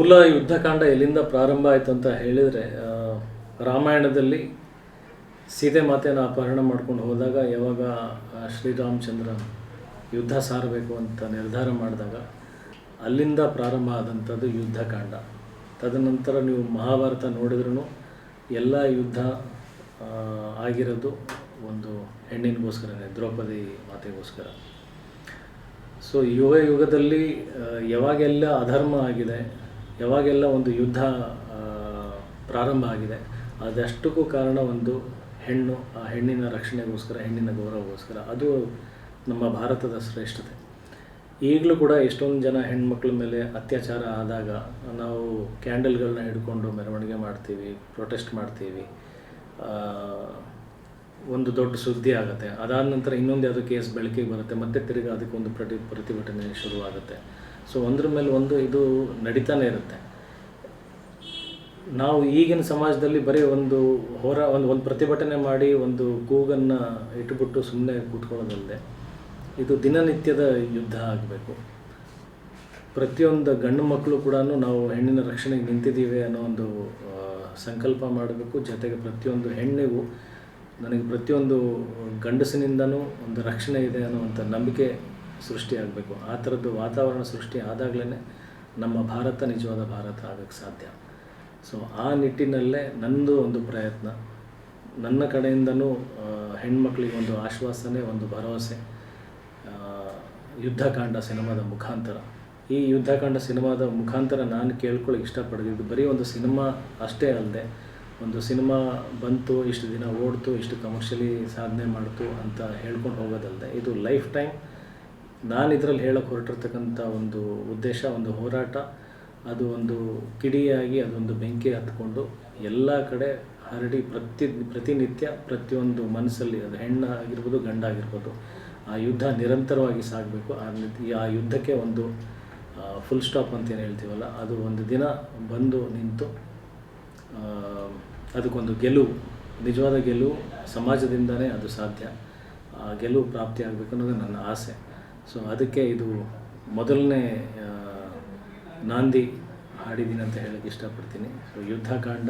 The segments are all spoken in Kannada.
ಮೂಲ ಯುದ್ಧಕಾಂಡ ಎಲ್ಲಿಂದ ಪ್ರಾರಂಭ ಆಯಿತು ಅಂತ ಹೇಳಿದರೆ, ರಾಮಾಯಣದಲ್ಲಿ ಸೀತೆ ಮಾತೆಯನ್ನು ಅಪಹರಣ ಮಾಡ್ಕೊಂಡು ಹೋದಾಗ ಯಾವಾಗ ಶ್ರೀರಾಮಚಂದ್ರ ಯುದ್ಧ ಸಾರಬೇಕು ಅಂತ ನಿರ್ಧಾರ ಮಾಡಿದಾಗ ಅಲ್ಲಿಂದ ಪ್ರಾರಂಭ ಆದಂಥದ್ದು ಯುದ್ಧಕಾಂಡ. ತದನಂತರ ನೀವು ಮಹಾಭಾರತ ನೋಡಿದ್ರೂ ಎಲ್ಲ ಯುದ್ಧ ಆಗಿರೋದು ಒಂದು ಹೆಣ್ಣಿನಿಗೋಸ್ಕರನೇ, ದ್ರೌಪದಿ ಮಾತೆಗೋಸ್ಕರ. ಸೊ ಯುಗದಲ್ಲಿ ಯಾವಾಗೆಲ್ಲ ಅಧರ್ಮ ಆಗಿದೆ, ಯಾವಾಗೆಲ್ಲ ಒಂದು ಯುದ್ಧ ಪ್ರಾರಂಭ ಆಗಿದೆ, ಅದಷ್ಟಕ್ಕೂ ಕಾರಣ ಒಂದು ಹೆಣ್ಣು. ಆ ಹೆಣ್ಣಿನ ರಕ್ಷಣೆಗೋಸ್ಕರ, ಹೆಣ್ಣಿನ ಗೌರವಗೋಸ್ಕರ. ಅದು ನಮ್ಮ ಭಾರತದ ಶ್ರೇಷ್ಠತೆ. ಈಗಲೂ ಕೂಡ ಎಷ್ಟೊಂದು ಜನ ಹೆಣ್ಮಕ್ಳ ಮೇಲೆ ಅತ್ಯಾಚಾರ ಆದಾಗ ನಾವು ಕ್ಯಾಂಡಲ್ಗಳನ್ನ ಹಿಡ್ಕೊಂಡು ಮೆರವಣಿಗೆ ಮಾಡ್ತೀವಿ, ಪ್ರೊಟೆಸ್ಟ್ ಮಾಡ್ತೀವಿ, ಒಂದು ದೊಡ್ಡ ಸುದ್ದಿ ಆಗುತ್ತೆ. ಅದಾದ ನಂತರ ಇನ್ನೊಂದು ಯಾವುದೋ ಕೇಸ್ ಬೆಳಕಿಗೆ ಬರುತ್ತೆ, ಮತ್ತೆ ತಿರುಗಿ ಅದಕ್ಕೊಂದು ಪ್ರತಿಭಟನೆ ಶುರುವಾಗುತ್ತೆ. ಸೊ ಒಂದ್ರ ಮೇಲೆ ಒಂದು ಇದು ನಡೀತಾನೆ ಇರುತ್ತೆ. ನಾವು ಈಗಿನ ಸಮಾಜದಲ್ಲಿ ಬರೀ ಒಂದು ಪ್ರತಿಭಟನೆ ಮಾಡಿ ಒಂದು ಕೂಗನ್ನು ಇಟ್ಟುಬಿಟ್ಟು ಸುಮ್ಮನೆ ಕೂತ್ಕೊಳ್ಳೋದಲ್ಲದೆ ಇದು ದಿನನಿತ್ಯದ ಯುದ್ಧ ಆಗಬೇಕು. ಪ್ರತಿಯೊಂದು ಗಂಡು ಮಕ್ಕಳು ಕೂಡ ನಾವು ಹೆಣ್ಣಿನ ರಕ್ಷಣೆಗೆ ನಿಂತಿದ್ದೀವಿ ಅನ್ನೋ ಒಂದು ಸಂಕಲ್ಪ ಮಾಡಬೇಕು. ಜೊತೆಗೆ ಪ್ರತಿಯೊಂದು ಹೆಣ್ಣಿಗೂ ನನಗೆ ಪ್ರತಿಯೊಂದು ಗಂಡಸಿನಿಂದನೂ ಒಂದು ರಕ್ಷಣೆ ಇದೆ ಅನ್ನುವಂಥ ನಂಬಿಕೆ ಸೃಷ್ಟಿಯಾಗಬೇಕು. ಆ ಥರದ್ದು ವಾತಾವರಣ ಸೃಷ್ಟಿ ಆದಾಗಲೇ ನಮ್ಮ ಭಾರತ ನಿಜವಾದ ಭಾರತ ಆಗೋಕ್ಕೆ ಸಾಧ್ಯ. ಸೊ ಆ ನಿಟ್ಟಿನಲ್ಲೇ ನನ್ನದು ಒಂದು ಪ್ರಯತ್ನ, ನನ್ನ ಕಡೆಯಿಂದನೂ ಹೆಣ್ಮಕ್ಳಿಗೆ ಒಂದು ಆಶ್ವಾಸನೆ, ಒಂದು ಭರವಸೆ ಯುದ್ಧಕಾಂಡ ಸಿನಿಮಾದ ಮುಖಾಂತರ. ಈ ಯುದ್ಧಕಾಂಡ ಸಿನಿಮಾದ ಮುಖಾಂತರ ನಾನು ಕೇಳ್ಕೊಳ್ಳೋಕೆ ಇಷ್ಟಪಡ್ತಿದ್ದು ಬರೀ ಒಂದು ಸಿನಿಮಾ ಅಷ್ಟೇ ಅಲ್ಲದೆ, ಒಂದು ಸಿನಿಮಾ ಬಂತು, ಇಷ್ಟು ದಿನ ಓಡ್ತು, ಇಷ್ಟು ಕಮರ್ಷಿಯಲಿ ಸಾಧನೆ ಮಾಡ್ತು ಅಂತ ಹೇಳ್ಕೊಂಡು ಹೋಗೋದಲ್ಲದೆ, ಇದು ಲೈಫ್ ಟೈಮ್ ನಾನು ಇದರಲ್ಲಿ ಹೇಳೋಕ್ಕೆ ಹೊರಟಿರ್ತಕ್ಕಂಥ ಒಂದು ಉದ್ದೇಶ, ಒಂದು ಹೋರಾಟ, ಅದು ಒಂದು ಕಿಡಿಯಾಗಿ ಅದೊಂದು ಬೆಂಕಿ ಹತ್ಕೊಂಡು ಎಲ್ಲ ಕಡೆ ಹರಡಿ ಪ್ರತಿನಿತ್ಯ ಪ್ರತಿಯೊಂದು ಮನಸ್ಸಲ್ಲಿ, ಅದು ಹೆಣ್ಣಾಗಿರ್ಬೋದು ಗಂಡಾಗಿರ್ಬೋದು, ಆ ಯುದ್ಧ ನಿರಂತರವಾಗಿ ಸಾಗಬೇಕು. ಆ ಯುದ್ಧಕ್ಕೆ ಒಂದು ಫುಲ್ ಸ್ಟಾಪ್ ಅಂತ ಏನು ಹೇಳ್ತೀವಲ್ಲ, ಅದು ಒಂದು ದಿನ ಬಂದು ನಿಂತು ಅದಕ್ಕೊಂದು ಗೆಲುವು, ನಿಜವಾದ ಗೆಲುವು ಸಮಾಜದಿಂದನೇ ಅದು ಸಾಧ್ಯ. ಆ ಗೆಲುವು ಪ್ರಾಪ್ತಿಯಾಗಬೇಕು ಅನ್ನೋದು ನನ್ನ ಆಸೆ. ಸೊ ಅದಕ್ಕೆ ಇದು ಮೊದಲನೇ ನಾಂದಿ ಹಾಡಿದ್ದೀನಿ ಅಂತ ಹೇಳೋಕ್ಕೆ ಇಷ್ಟಪಡ್ತೀನಿ. ಸೊ ಯುದ್ಧಕಾಂಡ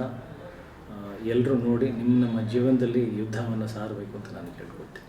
ಎಲ್ಲರೂ ನೋಡಿ ನಮ್ಮ ಜೀವನದಲ್ಲಿ ಯುದ್ಧವನ್ನು ಸಾರಬೇಕು ಅಂತ ನಾನು ಕೇಳ್ಕೊಳ್ತೀನಿ.